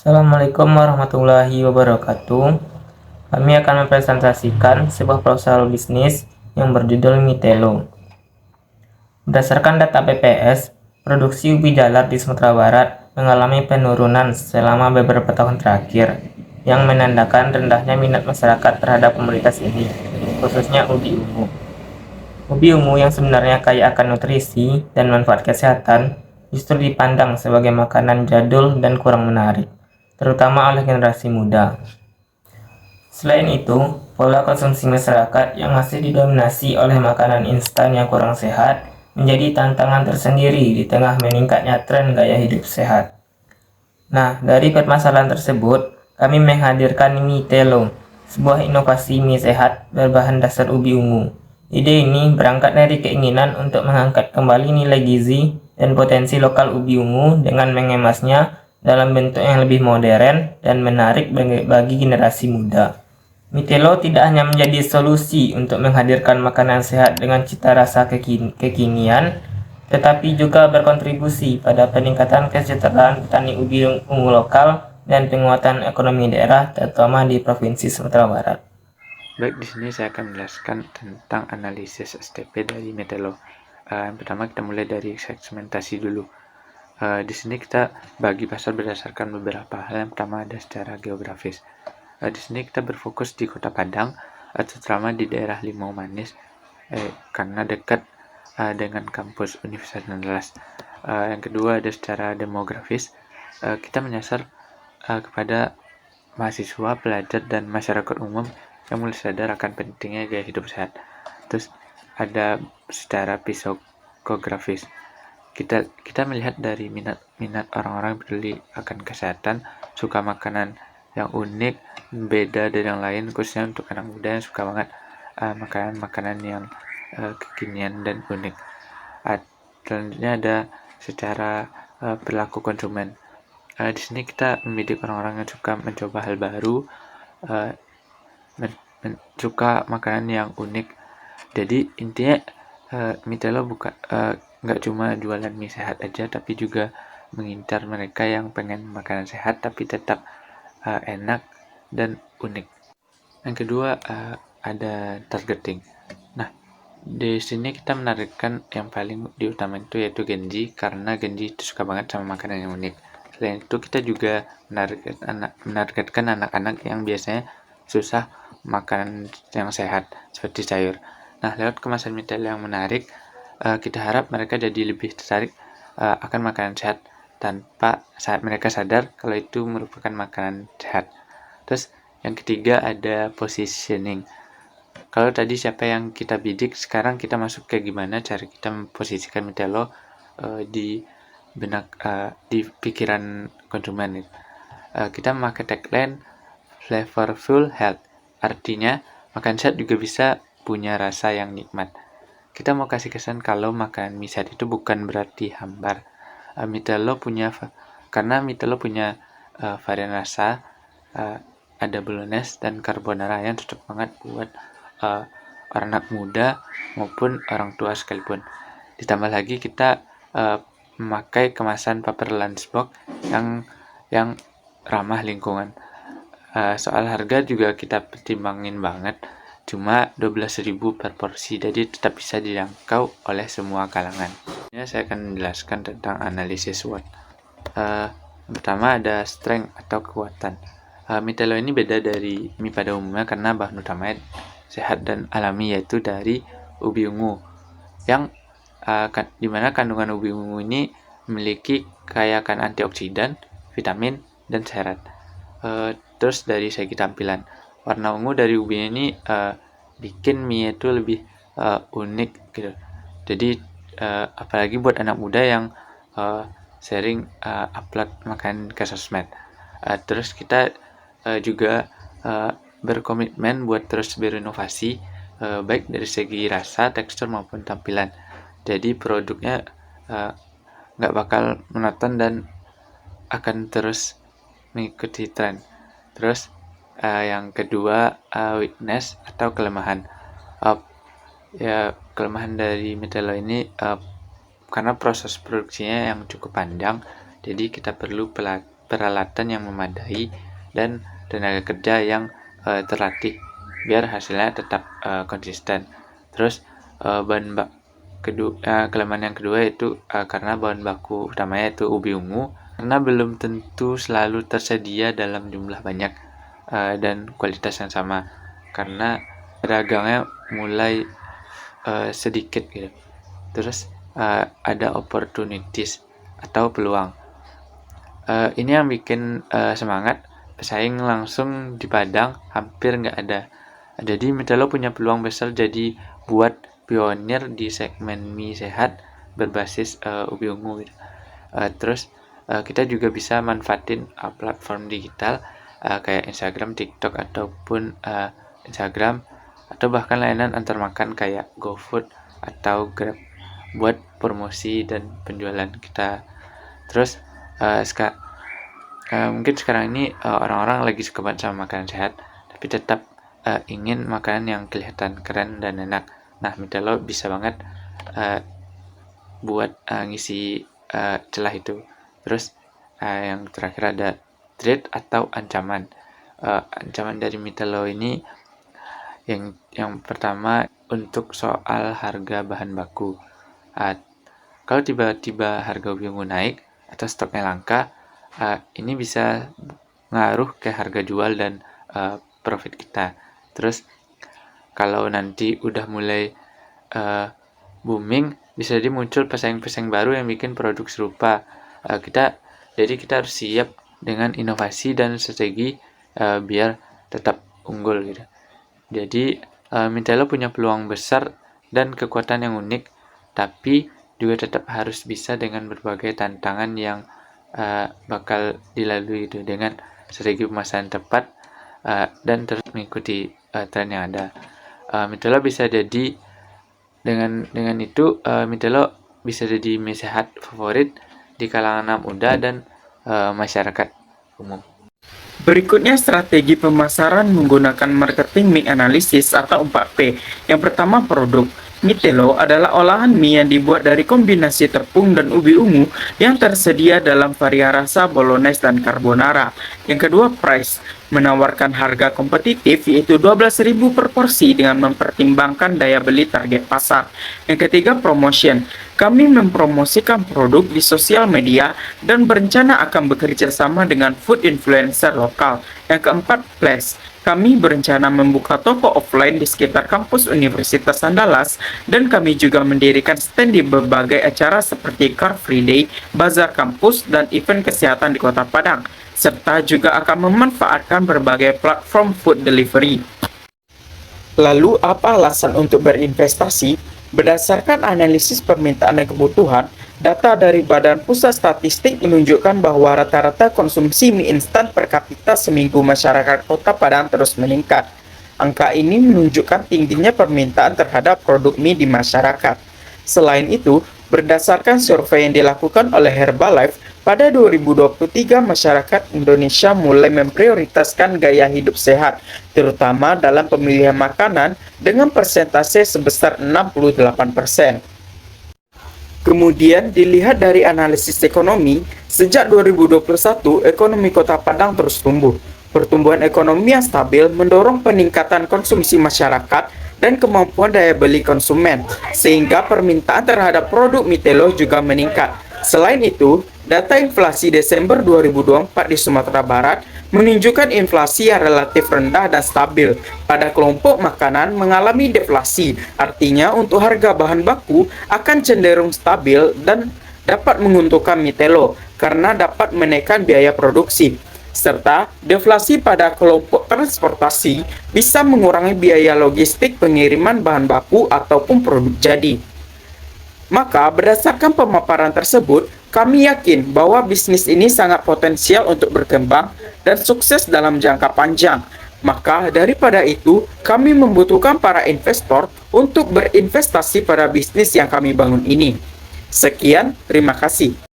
Assalamualaikum warahmatullahi wabarakatuh. Kami akan mempresentasikan sebuah proposal bisnis yang berjudul Mitelo. Berdasarkan data BPS, produksi ubi jalar di Sumatera Barat mengalami penurunan selama beberapa tahun terakhir, yang menandakan rendahnya minat masyarakat terhadap komoditas ini, khususnya ubi ungu. Ubi ungu yang sebenarnya kaya akan nutrisi dan manfaat kesehatan justru dipandang sebagai makanan jadul dan kurang menarik, terutama oleh generasi muda. Selain itu, pola konsumsi masyarakat yang masih didominasi oleh makanan instan yang kurang sehat menjadi tantangan tersendiri di tengah meningkatnya tren gaya hidup sehat. Nah, dari permasalahan tersebut, kami menghadirkan mie Telo, sebuah inovasi mie sehat berbahan dasar ubi ungu. Ide ini berangkat dari keinginan untuk mengangkat kembali nilai gizi dan potensi lokal ubi ungu dengan mengemasnya dalam bentuk yang lebih modern dan menarik bagi generasi muda. Mitelo tidak hanya menjadi solusi untuk menghadirkan makanan sehat dengan cita rasa kekinian, tetapi juga berkontribusi pada peningkatan kesejahteraan petani ubi ungu lokal dan penguatan ekonomi daerah, terutama di Provinsi Sumatera Barat. Baik, di sini saya akan menjelaskan tentang analisis STP dari Mitelo. Yang pertama kita mulai dari segmentasi dulu. Di sini kita bagi pasar berdasarkan beberapa hal. Yang pertama ada secara geografis. Di sini kita berfokus di Kota Padang, terutama di daerah Limau Manis, karena dekat dengan kampus Universitas Andalas. Yang kedua ada secara demografis. Kita menyasar kepada mahasiswa, pelajar, dan masyarakat umum yang mulai sadar akan pentingnya gaya hidup sehat. Terus ada secara psikografis. Kita melihat dari minat orang-orang yang peduli akan kesehatan, suka makanan yang unik, beda dari yang lain, khususnya untuk anak muda yang suka banget makanan-makanan yang kekinian dan unik. Selanjutnya ada secara perilaku konsumen. Di sini kita mendidik orang-orang yang suka mencoba hal baru, suka makanan yang unik. Jadi intinya Mitelo nggak cuma jualan mie sehat aja, tapi juga mengincar mereka yang pengen makanan sehat tapi tetap enak dan unik. Yang kedua ada targeting. Nah, di sini kita menargetkan yang paling diutamakan itu yaitu Genji, karena Genji itu suka banget sama makanan yang unik. Selain itu kita juga menargetkan anak-anak yang biasanya susah makanan yang sehat seperti sayur. Nah, lewat kemasan Mitelo yang menarik, kita harap mereka jadi lebih tertarik akan makanan sehat tanpa saat mereka sadar kalau itu merupakan makanan sehat. Terus yang ketiga ada positioning. Kalau tadi siapa yang kita bidik, sekarang kita masuk ke gimana cara kita memposisikan Mitelo di benak di pikiran konsumen. Kita memakai tagline flavorful health. Artinya makan sehat juga bisa punya rasa yang nikmat. Kita mau kasih kesan kalau makan mie sehat itu bukan berarti hambar. Karena Mitelo punya varian rasa, ada bolognese dan carbonara yang cocok banget buat orang anak muda maupun orang tua sekalipun. Ditambah lagi kita memakai kemasan paper lunchbox yang ramah lingkungan. Soal harga juga kita pertimbangin banget, cuma 12.000 per porsi, jadi tetap bisa dijangkau oleh semua kalangan. Ini saya akan menjelaskan tentang analisis SWOT. Yang pertama ada strength atau kekuatan. Mitelo ini beda dari mie pada umumnya karena bahan utamanya sehat dan alami, yaitu dari ubi ungu, yang dimana kandungan ubi ungu ini memiliki kaya akan antioksidan, vitamin, dan serat. Terus dari segi tampilan, warna ungu dari ubi ini bikin mie itu lebih unik gitu. Jadi apalagi buat anak muda yang sering upload makan ke sosmed. Terus kita juga berkomitmen buat terus berinovasi, baik dari segi rasa, tekstur maupun tampilan. Jadi produknya nggak bakal monoton dan akan terus mengikuti tren. Terus yang kedua weakness atau kelemahan. Kelemahan dari Mitelo ini karena proses produksinya yang cukup panjang, jadi kita perlu peralatan yang memadai dan tenaga kerja yang terlatih biar hasilnya tetap konsisten. Terus kelemahan yang kedua itu karena bahan baku utamanya itu ubi ungu, karena belum tentu selalu tersedia dalam jumlah banyak dan kualitas yang sama, karena pedagangnya mulai sedikit gitu. Terus ada opportunities atau peluang. Ini yang bikin semangat. Pesaing langsung di Padang hampir nggak ada. Jadi Mitelo punya peluang besar jadi buat pionir di segmen mie sehat berbasis ubi ungu gitu. Terus kita juga bisa manfaatin platform digital kayak Instagram, TikTok ataupun Instagram atau bahkan layanan antar makan kayak GoFood atau Grab buat promosi dan penjualan kita. Terus mungkin sekarang ini orang-orang lagi suka banget sama makanan sehat, tapi tetap ingin makanan yang kelihatan keren dan enak. Nah, Mitelo bisa banget buat ngisi celah itu. Terus yang terakhir ada threat atau ancaman. Ancaman dari Mitelo ini yang pertama untuk soal harga bahan baku. Kalau tiba-tiba harga ubi ungu naik atau stoknya langka, ini bisa ngaruh ke harga jual dan profit kita. Terus kalau nanti udah mulai booming, bisa jadi muncul pesaing-pesaing baru yang bikin produk serupa. Jadi kita harus siap dengan inovasi dan strategi biar tetap unggul gitu. Jadi Mitelo punya peluang besar dan kekuatan yang unik, tapi juga tetap harus bisa dengan berbagai tantangan yang bakal dilalui itu dengan strategi pemasaran tepat dan terus mengikuti tren yang ada. Mitelo bisa jadi dengan itu Mitelo bisa jadi mie sehat favorit di kalangan anak muda dan masyarakat umum. Berikutnya strategi pemasaran menggunakan marketing mix analysis atau 4P. Yang pertama, produk. Mitelo adalah olahan mie yang dibuat dari kombinasi tepung dan ubi ungu yang tersedia dalam varian rasa bolognese dan carbonara. Yang kedua, price. Menawarkan harga kompetitif yaitu 12.000 per porsi dengan mempertimbangkan daya beli target pasar. Yang ketiga, promotion. Kami mempromosikan produk di sosial media dan berencana akan bekerja sama dengan food influencer lokal. Yang keempat, place. Kami berencana membuka toko offline di sekitar kampus Universitas Andalas dan kami juga mendirikan stand di berbagai acara seperti Car Free Day, bazar kampus, dan event kesehatan di Kota Padang, serta juga akan memanfaatkan berbagai platform food delivery. Lalu, apa alasan untuk berinvestasi? Berdasarkan analisis permintaan dan kebutuhan, data dari Badan Pusat Statistik menunjukkan bahwa rata-rata konsumsi mie instan per kapita seminggu masyarakat Kota Padang terus meningkat. Angka ini menunjukkan tingginya permintaan terhadap produk mie di masyarakat. Selain itu, berdasarkan survei yang dilakukan oleh Herbalife, pada 2023 masyarakat Indonesia mulai memprioritaskan gaya hidup sehat, terutama dalam pemilihan makanan dengan persentase sebesar 68%. Kemudian dilihat dari analisis ekonomi, sejak 2021 ekonomi Kota Padang terus tumbuh. Pertumbuhan ekonomi yang stabil mendorong peningkatan konsumsi masyarakat dan kemampuan daya beli konsumen, sehingga permintaan terhadap produk Mitelo juga meningkat. Selain itu, data inflasi Desember 2024 di Sumatera Barat menunjukkan inflasi yang relatif rendah dan stabil. Pada kelompok makanan mengalami deflasi, artinya untuk harga bahan baku akan cenderung stabil dan dapat menguntungkan Mitelo karena dapat menekan biaya produksi. Serta deflasi pada kelompok transportasi bisa mengurangi biaya logistik pengiriman bahan baku ataupun produk jadi. Maka berdasarkan pemaparan tersebut, kami yakin bahwa bisnis ini sangat potensial untuk berkembang dan sukses dalam jangka panjang. Maka daripada itu, kami membutuhkan para investor untuk berinvestasi pada bisnis yang kami bangun ini. Sekian, terima kasih.